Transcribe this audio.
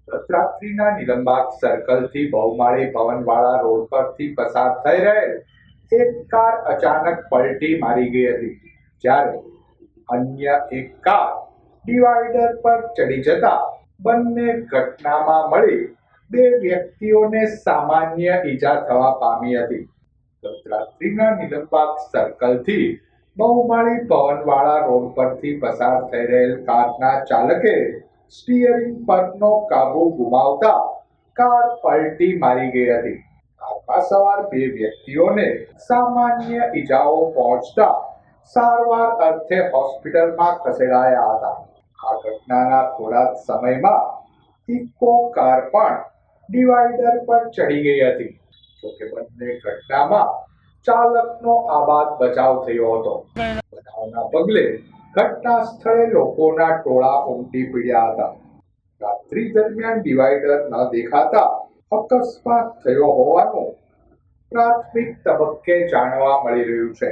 રાત્રિના નિલંબાગ સર્કલથી બહુમાળી ભવનવાળા રોડ પરથી પસાર થઈ રહેલ એક કાર અચાનક પલટી મારી ગઈ હતી, જ્યારે અન્ય એક કાર ડિવાઈડર પર ચડી જતા બંને ઘટનામાં મળી બે વ્યક્તિઓને સામાન્ય ઈજા થવા પામી હતી. રાત્રિના નિલંબાગ સર્કલથી બહુમાળી ભવનવાળા રોડ પરથી પસાર થઈ રહેલ કારના ચાલકે સ્ટીયરિંગ પરનો કાબુ ગુમાવતા કાર પલટી મારી ગઈ હતી. કારમાં સવાર બે વ્યક્તિઓને સામાન્ય ઈજાઓ પહોંચતા સારવાર અર્થે હોસ્પિટલમાં ખસેડાયા હતા. આ ઘટનાના થોડા જ સમયમાં ઇકો કાર પણ ડિવાઈડર પર ચડી ગઈ હતી. જોકે બંને ઘટનામાં ચાલકનો આબાદ બચાવ થયો હતો. બનાવના પગલે ઘટના સ્થળે લોકોના ટોળા ઉમટી પડ્યા હતા. રાત્રિ દરમિયાન ડિવાઈડર ન દેખાતા અકસ્માત થયો હોવાનું પ્રાથમિક તબક્કે જાણવા મળી રહ્યું છે.